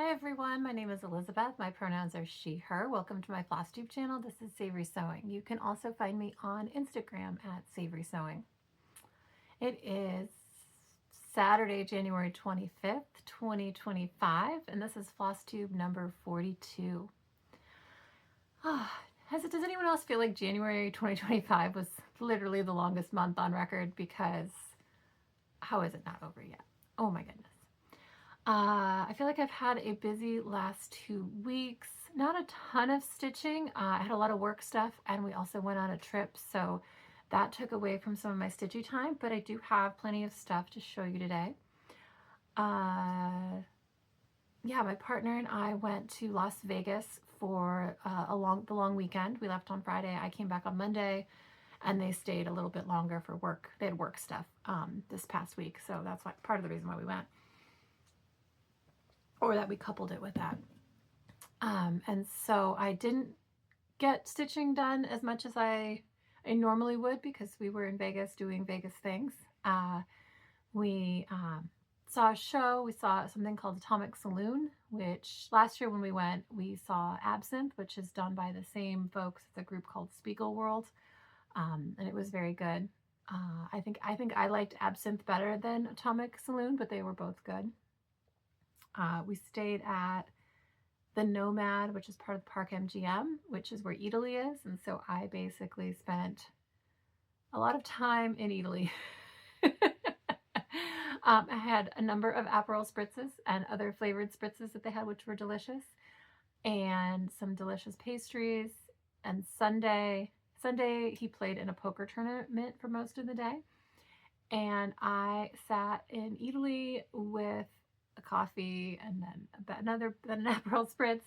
Hi everyone, my name is Elizabeth. My pronouns are she, her. Welcome to my Flosstube channel. This is Savory Sewing. You can also find me on Instagram at Savory Sewing. It is Saturday, January 25th, 2025, and this is Flosstube number 42. Does anyone else feel like January 2025 was literally the longest month on record? Because how is it not over yet? Oh my goodness. I feel like I've had a busy last 2 weeks. Not a ton of stitching. I had a lot of work stuff, and we also went on a trip, so that took away from some of my stitchy time, but I do have plenty of stuff to show you today. Yeah, my partner and I went to Las Vegas for the long weekend. We left on Friday. I came back on Monday, and they stayed a little bit longer for work. They had work stuff this past week, so that's part of the reason why we went. Or that we coupled it with that. And so I didn't get stitching done as much as I normally would because we were in Vegas doing Vegas things. We saw a show. We saw something called Atomic Saloon, which last year when we went, we saw Absinthe, which is done by the same folks. It's a group called WIPGO World, and it was very good. I think I liked Absinthe better than Atomic Saloon, but they were both good. We stayed at the Nomad, which is part of the Park MGM, which is where Italy is. And so I basically spent a lot of time in Italy. I had a number of Aperol spritzes and other flavored spritzes that they had, which were delicious, and some delicious pastries. And Sunday he played in a poker tournament for most of the day. And I sat in Italy with a coffee and then an Aperol spritz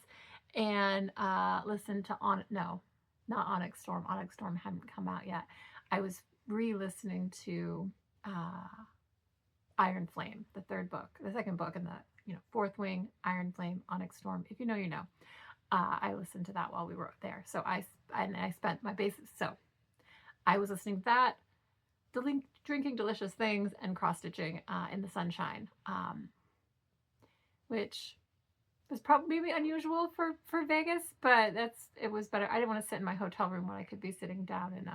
and listened to not Onyx Storm. Onyx Storm hadn't come out yet. I was re-listening to Iron Flame, the second book in the Fourth Wing, Iron Flame, Onyx Storm. If you know, you know. I listened to that while we were there. So I spent my basis. So I was listening to that, drinking delicious things, and cross-stitching in the sunshine. Which was probably maybe unusual for Vegas, but it was better. I didn't want to sit in my hotel room when I could be sitting down and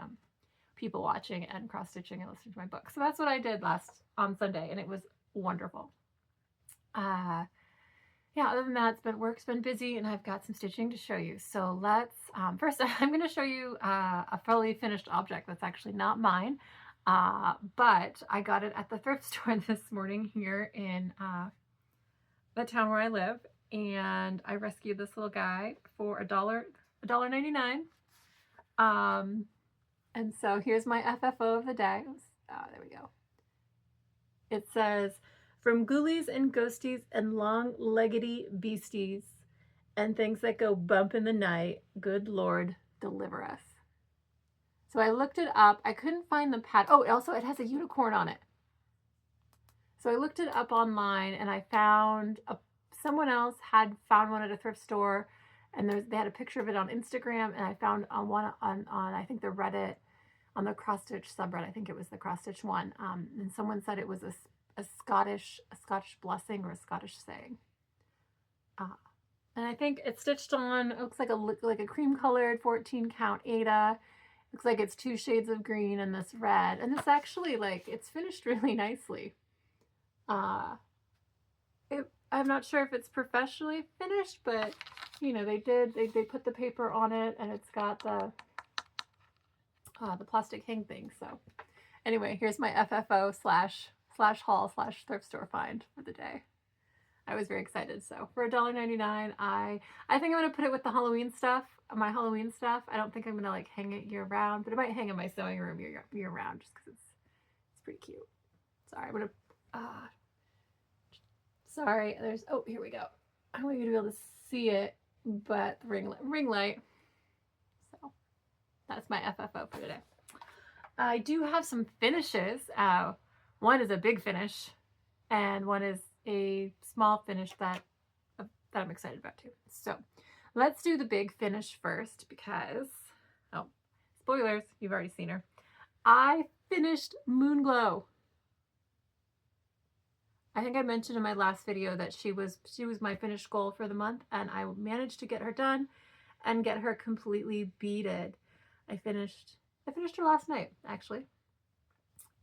people watching and cross-stitching and listening to my book. So that's what I did on Sunday, and it was wonderful. Yeah, other than that, work's been busy, and I've got some stitching to show you. So let's, first I'm going to show you a fully finished object that's actually not mine, but I got it at the thrift store this morning here in the town where I live, and I rescued this little guy for $1.99. And so here's my FFO of the day. There we go. It says, "From ghoulies and ghosties and long-leggedy beasties and things that go bump in the night, good Lord, deliver us." So I looked it up. I couldn't find the pattern. Oh, also it has a unicorn on it. So I looked it up online, and I found someone else had found one at a thrift store, and they had a picture of it on Instagram, and I found one on I think the Reddit, on the cross stitch subreddit. I think it was the cross stitch one, and someone said it was a Scottish blessing or a Scottish saying. And I think it's stitched on. It looks like a cream colored 14 count Aida. Looks like it's 2 shades of green and this red, and this actually it's finished really nicely. I'm not sure if it's professionally finished, but they put the paper on it, and it's got the plastic hang thing. So anyway, here's my FFO slash haul slash thrift store find for the day. I was very excited. So for $1.99, I think I'm gonna put it with the Halloween stuff, my Halloween stuff. I don't think I'm gonna hang it year round, but it might hang in my sewing room year round just because it's pretty cute. Sorry, I'm gonna sorry, here we go. I don't want you to be able to see it, but the ring light. So that's my FFO for today. I do have some finishes. One is a big finish, and one is a small finish that I'm excited about too. So let's do the big finish first because, spoilers, you've already seen her. I finished Moonglow. I think I mentioned in my last video that she was my finished goal for the month, and I managed to get her done and get her completely beaded. I finished her last night, actually.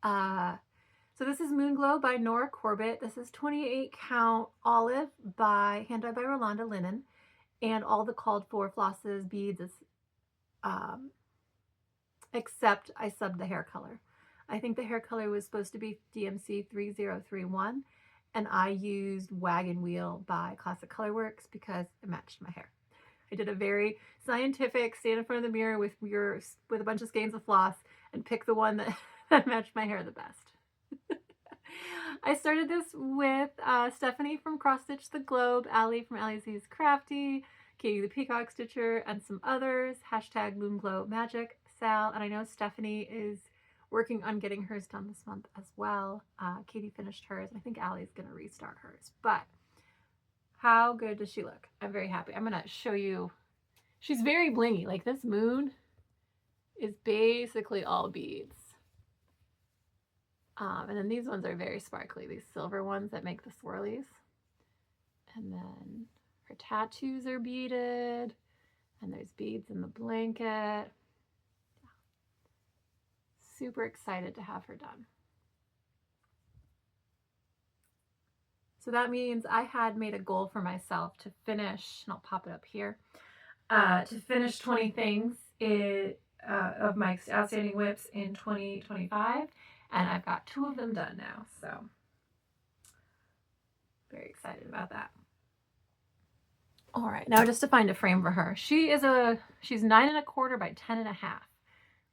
So this is Moonglow by Nora Corbett. This is 28 count olive by hand dyed by Rolanda linen, and all the called for flosses, beads, is, except I subbed the hair color. I think the hair color was supposed to be DMC 3031, and I used Wagon Wheel by Classic Colorworks because it matched my hair. I did a very scientific stand in front of the mirror with a bunch of skeins of floss and pick the one that matched my hair the best. I started this with Stephanie from Cross Stitch the Globe, Allie from Allie's Crafty, Katie the Peacock Stitcher, and some others. Hashtag Moonglow Magic, Sal, and I know Stephanie is working on getting hers done this month as well. Katie finished hers, and I think Allie's going to restart hers. But how good does she look? I'm very happy. I'm going to show you. She's very blingy. Like, this moon is basically all beads. And then these ones are very sparkly, these silver ones that make the swirlies. And then her tattoos are beaded, and there's beads in the blanket. Yeah. Super excited to have her done. So that means I had made a goal for myself to finish, and I'll pop it up here, to finish 20 things of my outstanding WIPs in 2025. And I've got 2 of them done now, so very excited about that. All right, now just to find a frame for her. She's 9 1/4 by 10 1/2,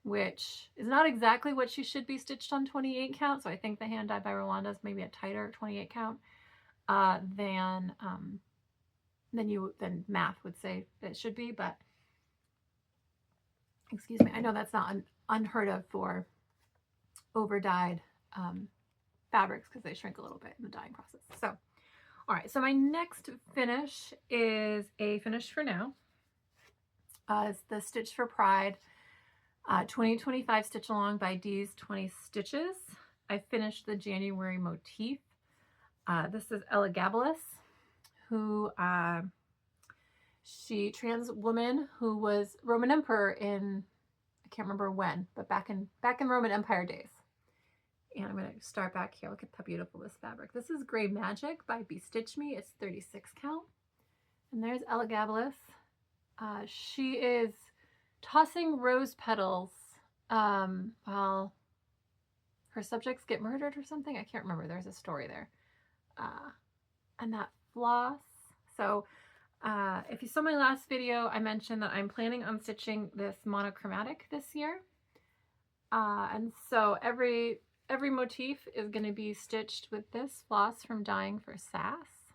which is not exactly what she should be stitched on 28 count. So I think the hand dyed by Rolanda is maybe a tighter 28 count than math would say it should be. But excuse me, I know that's not unheard of for over dyed fabrics because they shrink a little bit in the dyeing process. So, all right, so my next finish is a finish for now. It's the Stitch for Pride 2025 Stitch Along by D's 20 Stitches. I finished the January motif. This is Elagabalus, who trans woman who was Roman Emperor in, I can't remember when, but back in Roman Empire days. And I'm going to start back here. Look at how beautiful this fabric. This is Gray Magic by Bestitch Me. It's 36 count. And there's Elagabalus. She is tossing rose petals while her subjects get murdered or something. I can't remember. There's a story there. And that floss. So if you saw my last video, I mentioned that I'm planning on stitching this monochromatic this year. And so every motif is going to be stitched with this floss from Dyeing for Sass,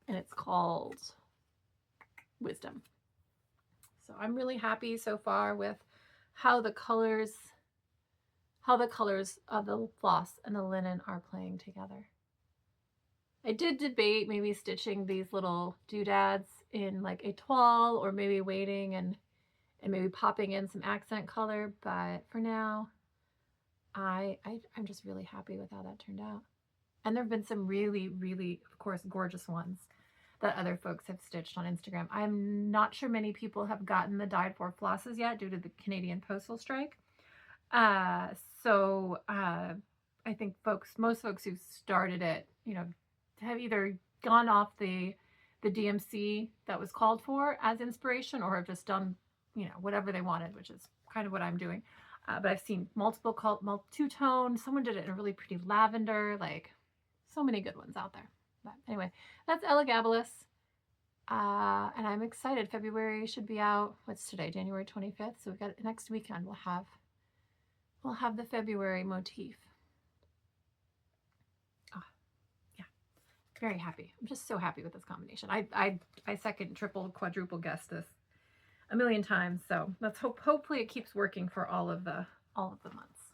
and it's called Wisdom. So I'm really happy so far with how the colors of the floss and the linen are playing together. I did debate maybe stitching these little doodads in like a toile, or maybe waiting and maybe popping in some accent color, but for now I'm just really happy with how that turned out. And there have been some really, really, of course, gorgeous ones that other folks have stitched on Instagram. I'm not sure many people have gotten the dyed for flosses yet due to the Canadian postal strike. So I think most folks who started it, have either gone off the DMC that was called for as inspiration, or have just done, whatever they wanted, which is kind of what I'm doing. But I've seen multiple two-tone. Someone did it in a really pretty lavender. Like, so many good ones out there. But anyway, that's Elagabalus. And I'm excited. February should be out. What's today? January 25th. So we've got next weekend. We'll have the February motif. Oh, yeah. Very happy. I'm just so happy with this combination. I second, triple, quadruple guessed this a million times, so let's hopefully it keeps working for all of the months.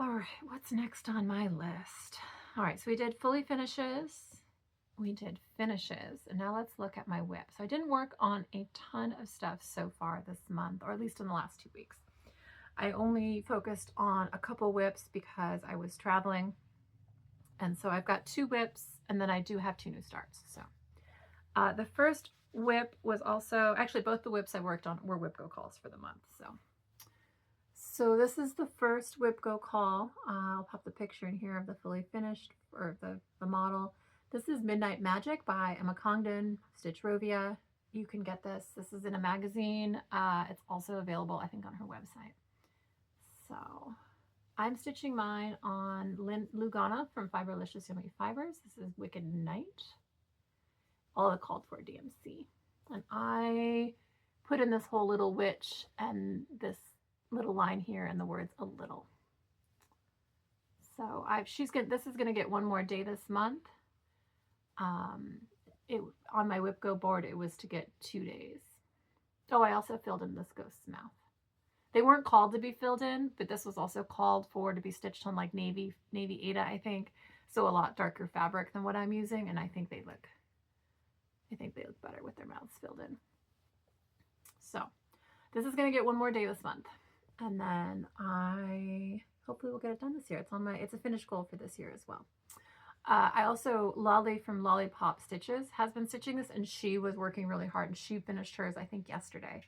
All right, what's next on my list? All right, so we did fully finishes, we did finishes, and now let's look at my WIP. So I didn't work on a ton of stuff so far this month, or at least in the last 2 weeks. I only focused on a couple WIPs because I was traveling And so I've got 2 WIPs, and then I do have 2 new starts. So the first WIP was also, actually both the WIPs I worked on were WIPGO calls for the month. So this is the first WIPGO call. I'll pop the picture in here of the fully finished, or the model. This is Midnight Magic by Emma Congdon, Stitchrovia. You can get this. This is in a magazine. It's also available, I think, on her website. So I'm stitching mine on Lugana from Fiberlicious Yummy Fibers. This is Wicked Night. All the called for DMC. And I put in this whole little witch and this little line here and the words a little. So this is gonna get one more day this month. On my WIPGO board, it was to get 2 days. Oh, I also filled in this ghost's mouth. They weren't called to be filled in, but this was also called for to be stitched on like navy Ada, I think. So a lot darker fabric than what I'm using, and I think they look better with their mouths filled in. So this is gonna get one more day this month, and then I hopefully will get it done this year. It's a finished goal for this year as well. I also, Lolly from Lollipop Stitches has been stitching this, and she was working really hard, and she finished hers, I think, yesterday.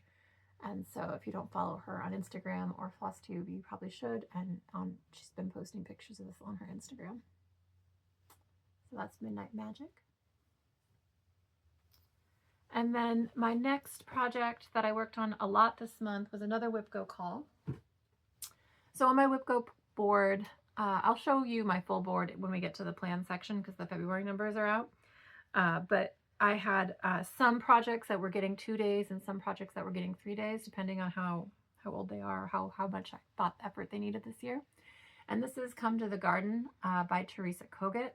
And so if you don't follow her on Instagram or Flosstube, you probably should. And she's been posting pictures of this on her Instagram. So that's Midnight Magic. And then my next project that I worked on a lot this month was another WIPGO call. So on my WIPGO board, I'll show you my full board when we get to the plan section because the February numbers are out. But I had some projects that were getting 2 days and some projects that were getting 3 days, depending on how old they are, how much I thought effort they needed this year. And this is Come to the Garden by Teresa Kogut.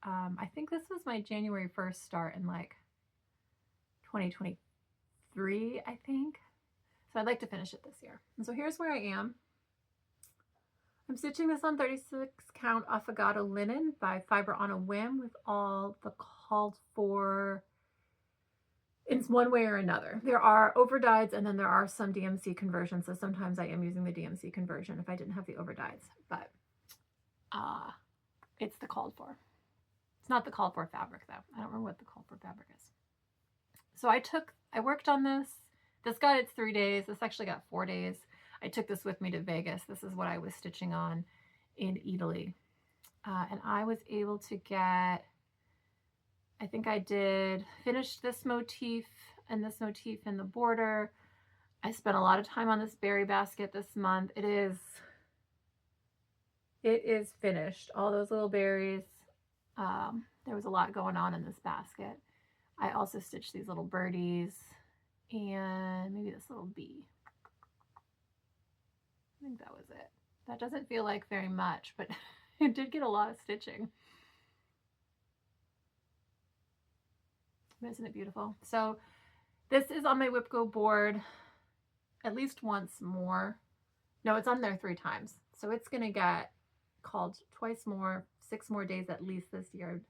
I think this was my January 1st start in like 2023, I think. So I'd like to finish it this year. And so here's where I am. I'm stitching this on 36 count Affogato linen by Fiber on a Whim with all the called for in one way or another. There are overdyes and then there are some DMC conversions. So sometimes I am using the DMC conversion if I didn't have the overdyes, but it's the called for. It's not the called for fabric though. I don't remember what the called for fabric is. So I worked on this. This got its 3 days. This actually got 4 days. I took this with me to Vegas. This is what I was stitching on in Italy. And I was able to get, I think I did finish this motif and this motif in the border. I spent a lot of time on this berry basket this month. It is finished. All those little berries. There was a lot going on in this basket. I also stitched these little birdies and maybe this little bee. I think that was it. That doesn't feel like very much, but it did get a lot of stitching. Isn't it beautiful? So this is on my WIPGO board at least once more. No, it's on there 3 times. So it's going to get called twice more, 6 more days at least this year.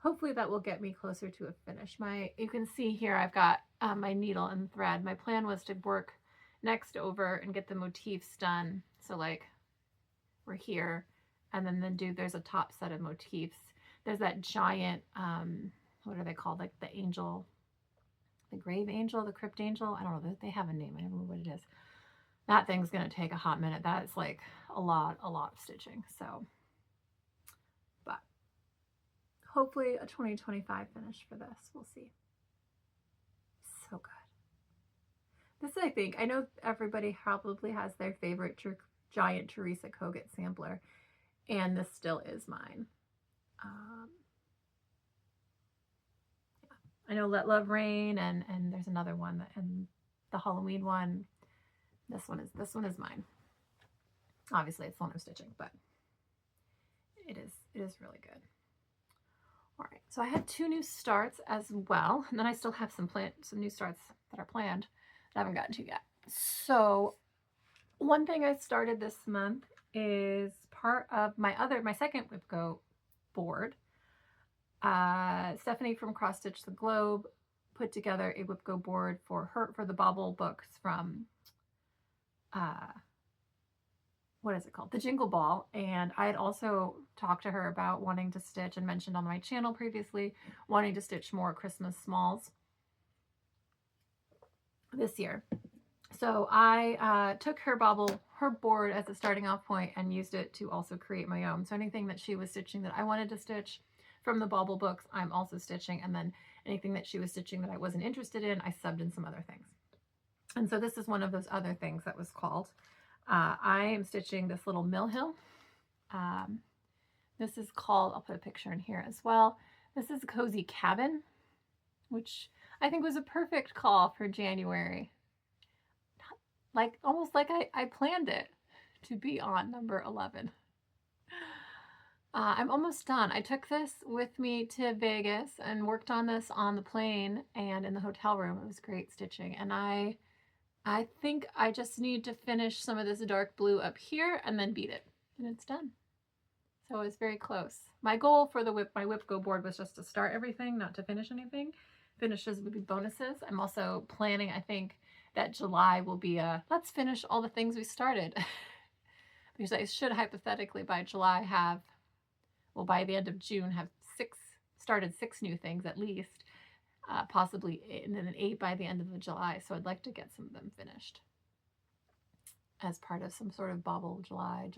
Hopefully that will get me closer to a finish. You can see here I've got my needle and thread. My plan was to work next over and get the motifs done. So like we're here and then there's a top set of motifs. There's that giant, what are they called? Like the angel, the grave angel, the crypt angel. I don't know. They have a name. I don't know what it is. That thing's going to take a hot minute. That's like a lot of stitching. So, but hopefully a 2025 finish for this. We'll see. So good. This, I know everybody probably has their favorite giant Teresa Kogut sampler, and this still is mine. Yeah. I know Let Love Rain, and there's another one, and the Halloween one. This one is mine. Obviously, it's the one I'm stitching, but it is really good. All right, so I had 2 new starts as well, and then I still have some new starts that are planned. I haven't gotten to yet. So one thing I started this month is part of my second WIPGO board. Stephanie from Cross Stitch the Globe put together a WIPGO board for the Bauble books from what is it called? The Jingle Ball. And I had also talked to her about wanting to stitch and mentioned on my channel previously, wanting to stitch more Christmas smalls this year. So I took her Bauble, her board as a starting off point and used it to also create my own. So anything that she was stitching that I wanted to stitch from the Bauble books, I'm also stitching. And then anything that she was stitching that I wasn't interested in, I subbed in some other things. And so this is one of those other things that was called. I am stitching this little mill hill. This is called, I'll put a picture in here as well. This is Cozy Cabin, which I think was a perfect call for January. Like, almost like I planned it to be on number 11. I'm almost done. I took this with me to Vegas and worked on this on the plane and in the hotel room. It was great stitching. And I think I just need to finish some of this dark blue up here and then beat it. And it's done. So it's very close. My goal for the my WIPGO board was just to start everything, not to finish anything. Finishes would be bonuses. I'm also planning, I think, that July will be a, let's finish all the things we started. Because I should hypothetically by July have, well, by the end of June have started six new things at least, possibly, and then 8 by the end of July. So I'd like to get some of them finished as part of some sort of Bauble July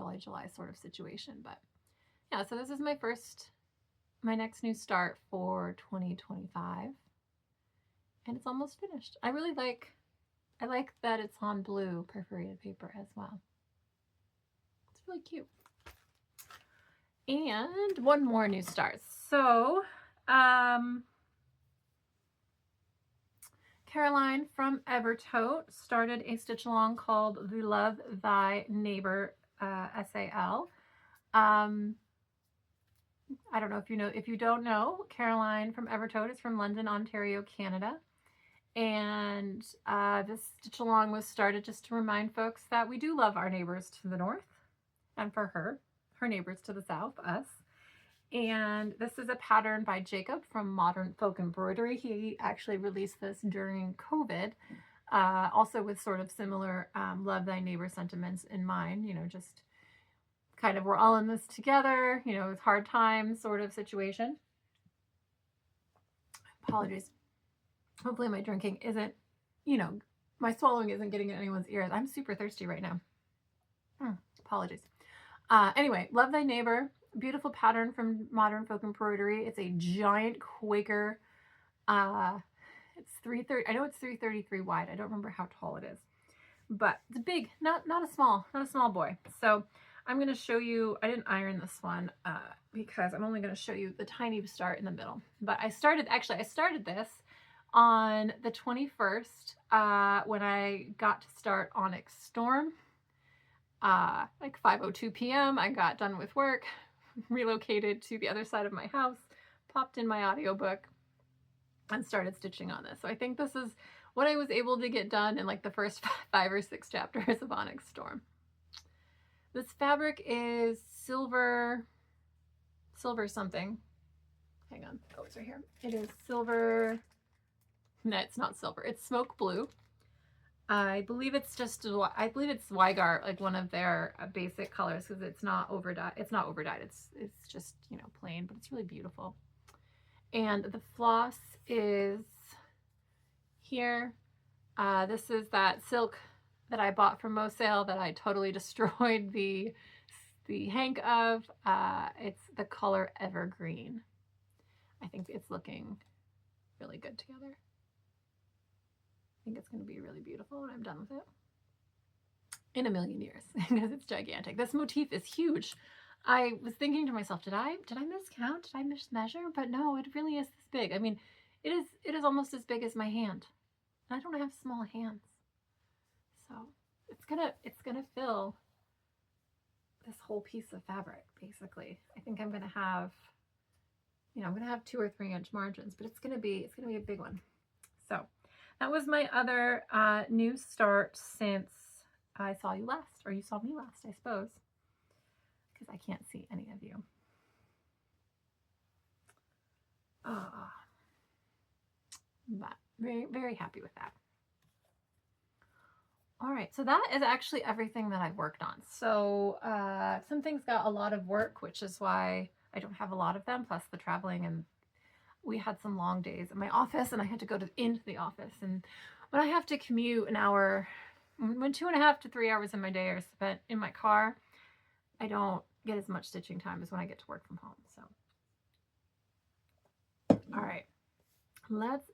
sort of situation. But yeah, so this is my next new start for 2025. And it's almost finished. I like that it's on blue perforated paper as well. It's really cute. And one more new start. So, Caroline from Evertote started a stitch along called the Love Thy Neighbor SAL. I don't know if you know, if you don't know, Caroline from Evertote is from London, Ontario, Canada. And this stitch along was started just to remind folks that we do love our neighbors to the north, and for her neighbors to the south, us. And this is a pattern by Jacob from Modern Folk Embroidery. He actually released this during COVID, also with sort of similar love thy neighbor sentiments in mind, you know, just kind of we're all in this together, you know, with hard times sort of situation. Apologies. Hopefully my drinking isn't, you know, my swallowing isn't getting in anyone's ears. I'm super thirsty right now. Apologies. Anyway, Love Thy Neighbor, beautiful pattern from Modern Folk Embroidery. It's a giant Quaker. It's 330. I know it's 333 wide. I don't remember how tall it is, but it's big, not a small boy. So I'm going to show you, I didn't iron this one because I'm only going to show you the tiny start in the middle. But I started this on the 21st when I got to start Onyx Storm. Like 5:02 p.m. I got done with work, relocated to the other side of my house, popped in my audiobook, and started stitching on this. So I think this is what I was able to get done in like the first 5 or 6 chapters of Onyx Storm. This fabric is silver something. Hang on. Oh, it's right here. It is silver. No, it's not silver. It's smoke blue. I believe it's Weigart, like one of their basic colors, because it's not overdyed. It's just, you know, plain, but it's really beautiful. And the floss is here. This is that silk that I bought from Mo Sale that I totally destroyed the hank of. It's the color Evergreen. I think it's looking really good together. I think it's going to be really beautiful when I'm done with it. In a million years, because it's gigantic. This motif is huge. I was thinking to myself, did I miscount? Did I mismeasure? But no, it really is this big. I mean, it is almost as big as my hand. And I don't have small hands. So it's gonna fill this whole piece of fabric, basically. I think I'm gonna have, you know, I'm gonna have 2 or 3 inch margins, but it's gonna be a big one. So that was my other new start since I saw you last, or you saw me last, I suppose, because I can't see any of you. But very, very happy with that. All right, so that is actually everything that I worked on. So some things got a lot of work, which is why I don't have a lot of them, plus the traveling, and we had some long days in my office and I had to go into the office. And when I have to commute an hour, when 2.5 to 3 hours of my day are spent in my car, I don't get as much stitching time as when I get to work from home. So, all right, let's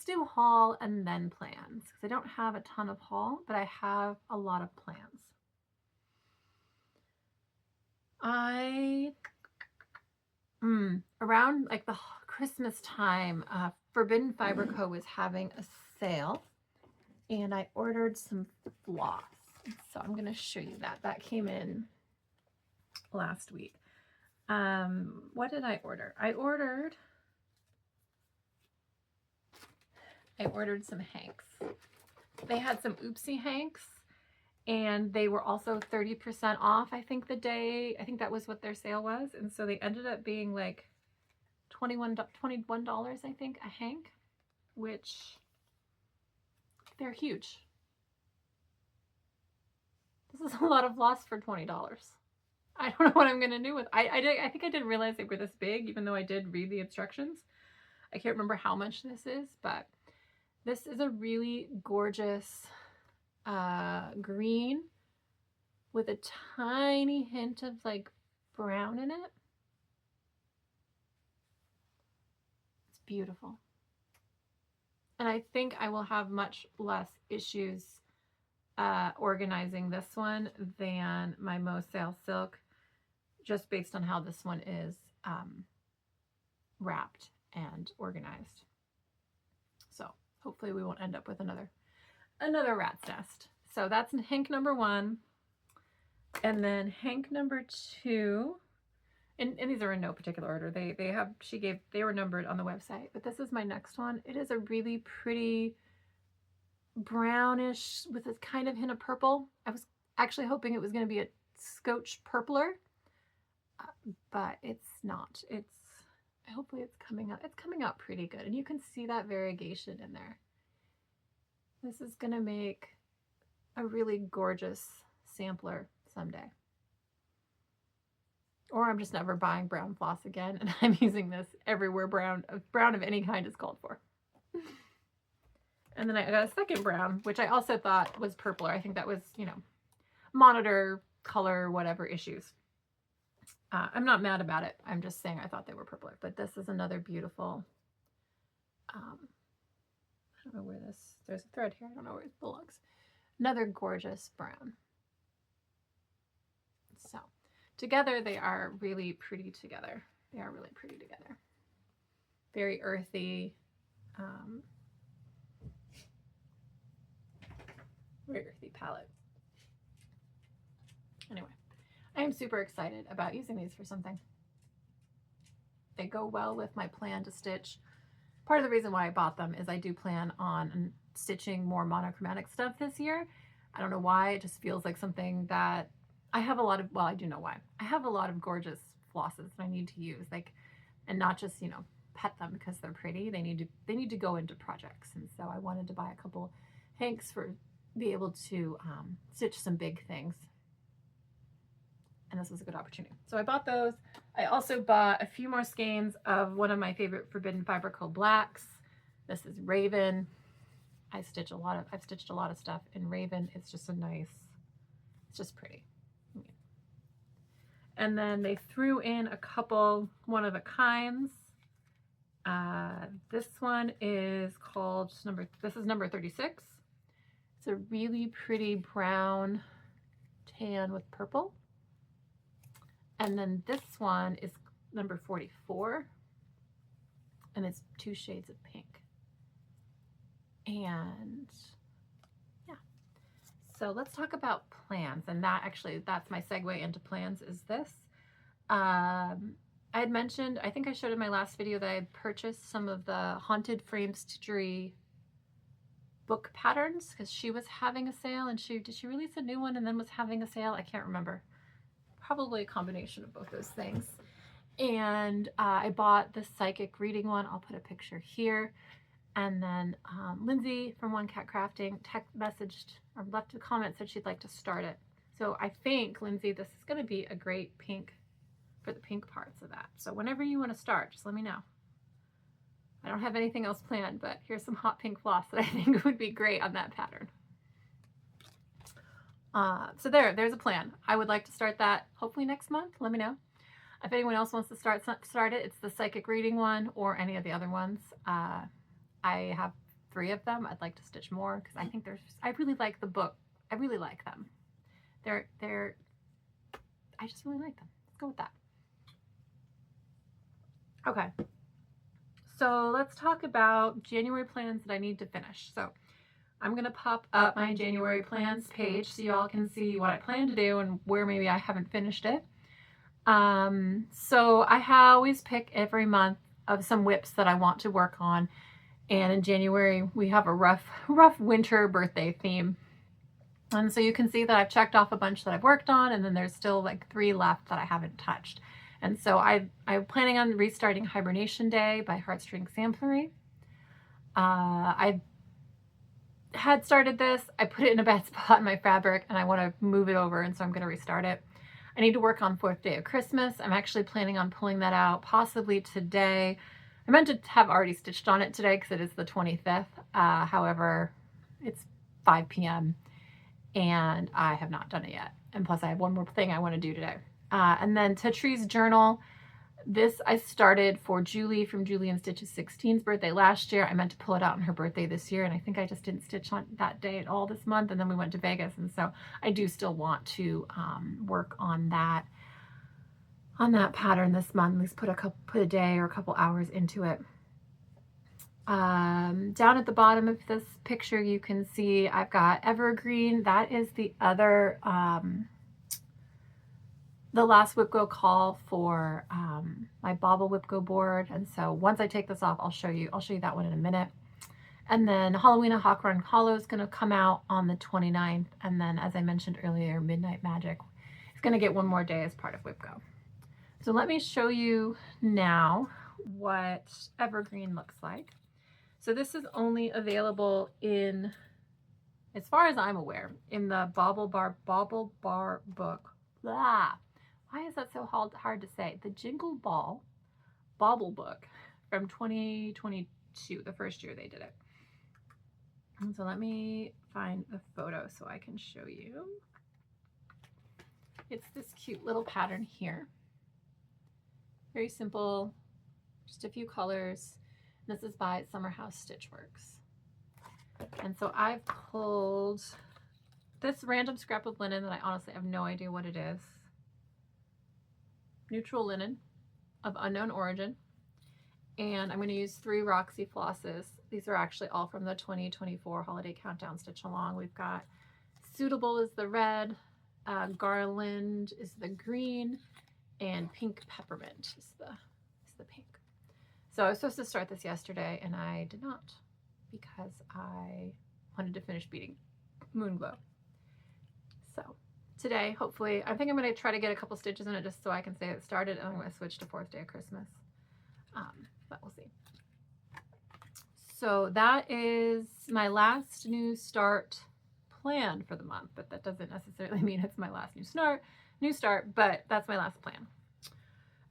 do haul and then plans, because I don't have a ton of haul, but I have a lot of plans. Around like the Christmas time, Forbidden Fiber Co. was having a sale, and I ordered some floss. So I'm going to show you that. That came in last week. What did I order? I ordered some hanks. They had some oopsie hanks, and they were also 30% off, I think that was what their sale was. And so they ended up being like $21, I think, a hank, which they're huge. This is a lot of floss for $20. I don't know what I'm going to do with I think I didn't realize they were this big, even though I did read the instructions. I can't remember how much this is, but this is a really gorgeous green with a tiny hint of like brown in it. It's beautiful. And I think I will have much less issues organizing this one than my Mosale Silk, just based on how this one is wrapped and organized. So hopefully we won't end up with another rat's nest. So that's hank number 1. And then hank number 2, and these are in no particular order. They were numbered on the website, but this is my next one. It is a really pretty brownish with a kind of hint of purple. I was actually hoping it was going to be a Scotch purpler, but it's not. Hopefully it's coming out. It's coming out pretty good, and you can see that variegation in there. This is going to make a really gorgeous sampler someday. Or I'm just never buying brown floss again, and I'm using this everywhere brown of any kind is called for. And then I got a second brown, which I also thought was purpler. I think that was, monitor, color, whatever issues. I'm not mad about it. I'm just saying I thought they were purpler. But this is another beautiful, I don't know where there's a thread here. I don't know where it belongs. Another gorgeous brown. So together they are really pretty together. They are really pretty together. Very earthy. Very earthy palette. Anyway, I am super excited about using these for something. They go well with my plan to stitch. Part of the reason why I bought them is I do plan on stitching more monochromatic stuff this year. I don't know why, it just feels like something that I have a lot of, well, I do know why. I have a lot of gorgeous flosses that I need to use, like, and not just, pet them because they're pretty. They need to go into projects. And so I wanted to buy a couple hanks for be able to stitch some big things. And this was a good opportunity. So I bought those. I also bought a few more skeins of one of my favorite Forbidden Fiber Co. blacks. This is Raven. I've stitched a lot of stuff in Raven. It's just it's just pretty. And then they threw in a couple one-of-a-kinds. This one is called this is number 36. It's a really pretty brown tan with purple. And then this one is number 44, and it's 2 shades of pink. And yeah, so let's talk about plans. And that's my segue into plans, is this. I had mentioned, I think I showed in my last video, that I had purchased some of the Haunted Frame Stitchery book patterns because she was having a sale, and did she release a new one and then was having a sale? I can't remember. Probably a combination of both those things. And I bought the psychic reading one. I'll put a picture here. And then Lindsay from One Cat Crafting messaged or left a comment, said she'd like to start it. So I think, Lindsay, this is going to be a great pink for the pink parts of that. So whenever you want to start, just let me know. I don't have anything else planned, but here's some hot pink floss that I think would be great on that pattern. So there's a plan. I would like to start that hopefully next month. Let me know. If anyone else wants to start it, it's the psychic reading one or any of the other ones. I have 3 of them. I'd like to stitch more because I think I really like the book. I really like them. I just really like them. Let's go with that. Okay. So let's talk about January plans that I need to finish. So I'm going to pop up my January plans page so you all can see what I plan to do and where maybe I haven't finished it. So I always pick every month of some WIPs that I want to work on. And in January, we have a rough winter birthday theme. And so you can see that I've checked off a bunch that I've worked on, and then there's still like 3 left that I haven't touched. And so I'm planning on restarting Hibernation Day by Heartstring Samplery. I had started this, I put it in a bad spot in my fabric, and I want to move it over, and so I'm going to restart it. I need to work on 4th Day of Christmas. I'm actually planning on pulling that out possibly today. I meant to have already stitched on it today because it is the 25th. However, it's 5 p.m. and I have not done it yet. And plus I have one more thing I want to do today. And then Tatreez journal. This I started for Julie from Julie and Stitch's 16th birthday last year. I meant to pull it out on her birthday this year, and I think I just didn't stitch on that day at all this month, and then we went to Vegas, and so I do still want to work on that pattern this month. At least put a day or a couple hours into it. Down at the bottom of this picture, you can see I've got Evergreen. That is the other the last WIPGO call for my Bauble WIPGO board. And so once I take this off, I'll show you that one in a minute. And then Halloween of Hawk Run Hollow is going to come out on the 29th. And then, as I mentioned earlier, Midnight Magic is going to get one more day as part of WIPGO. So let me show you now what Evergreen looks like. So this is only available in, as far as I'm aware, in the Bauble Bar book. Blah. Why is that so hard to say? The Jingle Bauble book from 2022, the first year they did it. And so let me find a photo so I can show you. It's this cute little pattern here. Very simple, just a few colors. This is by Summer House Stitchworks. And so I've pulled this random scrap of linen that I honestly have no idea what it is. Neutral linen of unknown origin. And I'm going to use 3 Roxy flosses. These are actually all from the 2024 Holiday Countdown Stitch Along. We've got Suitable is the red, Garland is the green, and Pink Peppermint is the pink. So I was supposed to start this yesterday, and I did not because I wanted to finish beating Moonglow. So today, hopefully, I think I'm going to try to get a couple stitches in it just so I can say it started, and I'm going to switch to 4th Day of Christmas. But we'll see. So that is my last new start plan for the month, but that doesn't necessarily mean it's my last new start, but that's my last plan.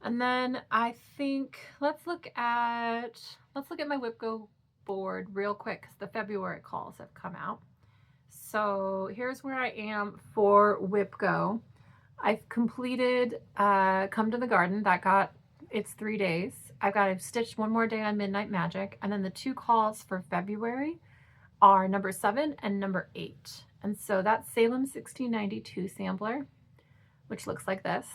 And then I think let's look at my WIPGO board real quick because the February calls have come out. So here's where I am for WIPGO. I've completed Come to the Garden. That got its 3 days. I've got to stitch one more day on Midnight Magic, and then the 2 calls for February are number 7 and number 8. And so that's Salem 1692 sampler, which looks like this.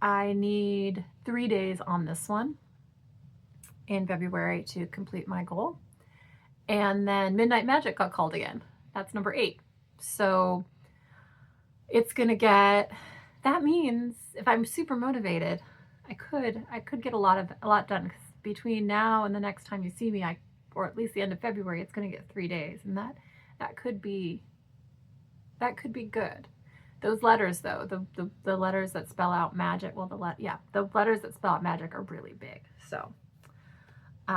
I need 3 days on this one in February to complete my goal. And then Midnight Magic got called again. That's number 8. So it's going to get, that means if I'm super motivated, I could get a lot done, because between now and the next time you see me, or at least the end of February, it's going to get 3 days, and that could be good. Those letters though, the letters that spell out magic, well, the letters that spell out magic are really big, so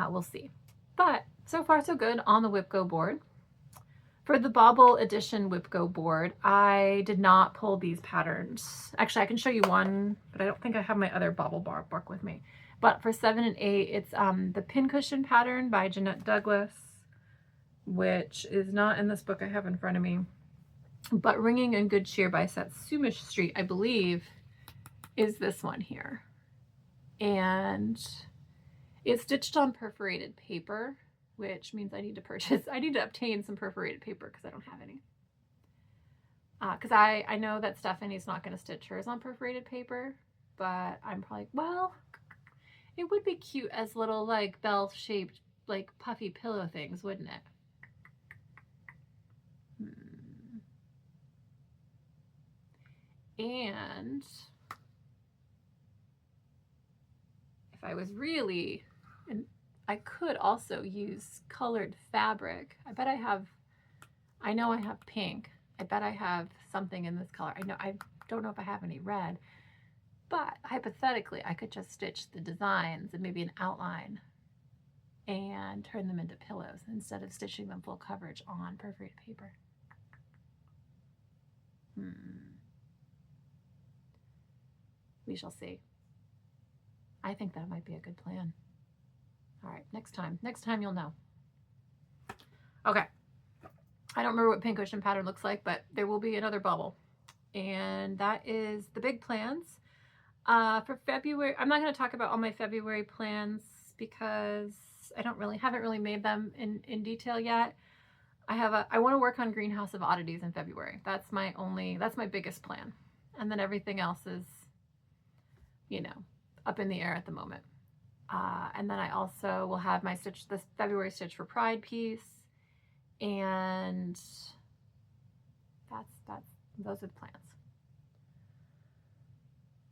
we'll see. But so far so good on the WIPGO board. For the Bauble edition WIPGO board, I did not pull these patterns. Actually, I can show you one, but I don't think I have my other Bauble book with me. But for 7 and 8, it's the Pincushion pattern by Jeannette Douglas, which is not in this book I have in front of me. But Ringing in Good Cheer by Satsuma Street, I believe, is this one here. And it's stitched on perforated paper, which means I need to obtain some perforated paper because I don't have any. Because I know that Stephanie's not going to stitch hers on perforated paper, but I'm probably, well, it would be cute as little like bell-shaped, like puffy pillow things, wouldn't it? And if I was really, and I could also use colored fabric. I know I have pink. I bet I have something in this color. I don't know if I have any red, but hypothetically I could just stitch the designs and maybe an outline and turn them into pillows instead of stitching them full coverage on perforated paper. We shall see. I think that might be a good plan. All right, next time you'll know. Okay, I don't remember what Pincushion pattern looks like, but there will be another Bauble, and that is the big plans for February. I'm not going to talk about all my February plans because I haven't really made them in detail yet. I want to work on Greenhouse of Oddities in February. That's my biggest plan, and then everything else is, up in the air at the moment. And then I also will have my this February Stitch for Pride piece, and those are the plans.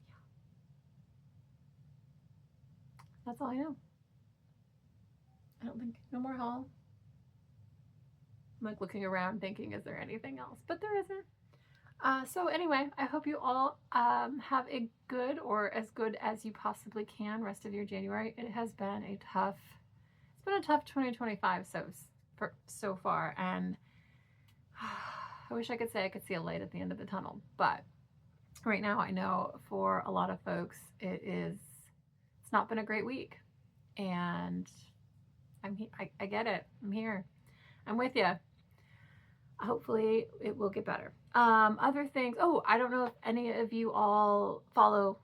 Yeah. That's all I know. I don't think, no more haul. I'm like looking around thinking, is there anything else? But there isn't. So anyway, I hope you all have a good, or as good as you possibly can, rest of your January. It has been a tough 2025 so far, and I wish I could say I could see a light at the end of the tunnel, but right now I know for a lot of folks it's not been a great week, and I get it. I'm here. I'm with you. Hopefully it will get better. Other things. Oh, I don't know if any of you all follow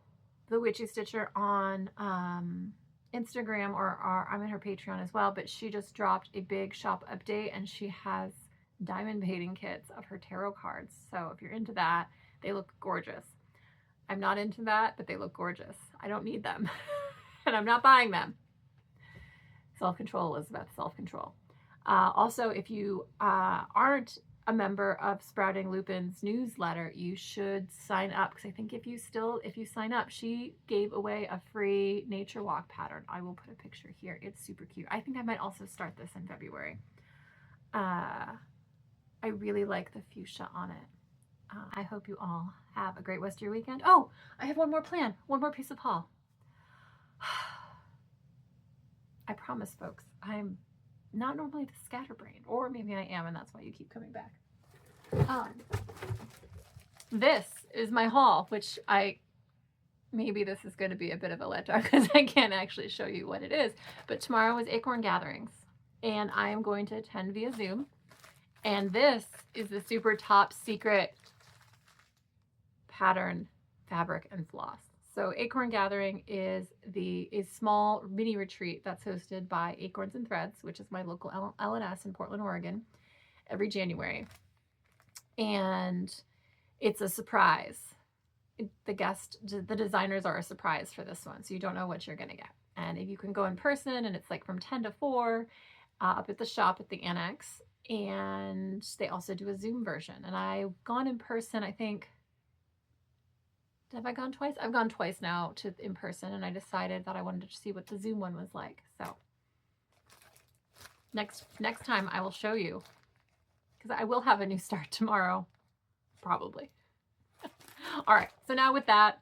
the Witchy Stitcher on Instagram, or I'm in her Patreon as well, but she just dropped a big shop update, and she has diamond painting kits of her tarot cards. So if you're into that, they look gorgeous. I'm not into that, but they look gorgeous. I don't need them and I'm not buying them. Self-control, Elizabeth, self-control. Also, if you aren't a member of Sprouting Lupin's newsletter, you should sign up, because I think if you sign up, she gave away a free nature walk pattern. I will put a picture here. It's super cute. I think I might also start this in February. I really like the fuchsia on it. I hope you all have a great rest of your weekend. Oh, I have one more plan, one more piece of haul. I promise, folks, I'm not normally the scatterbrain, or maybe I am, and that's why you keep coming back. This is my haul, which maybe this is going to be a bit of a letdown because I can't actually show you what it is. But tomorrow is Acorn Gatherings, and I am going to attend via Zoom. And this is the super top secret pattern, fabric, and floss. So Acorn Gathering is a small mini retreat that's hosted by Acorns and Threads, which is my local L&S in Portland, Oregon, every January. And it's a surprise. The designers are a surprise for this one, so you don't know what you're going to get. And if you can go in person, and it's like from 10 to 4 up at the shop at the Annex, and they also do a Zoom version. And I've gone in person, I think. Have I gone twice? I've gone twice now to in person, and I decided that I wanted to see what the Zoom one was like. So next time I will show you, because I will have a new start tomorrow, probably. All right. So now with that,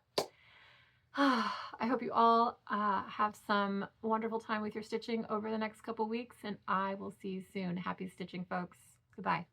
I I hope you all have some wonderful time with your stitching over the next couple weeks, and I will see you soon. Happy stitching, folks. Goodbye.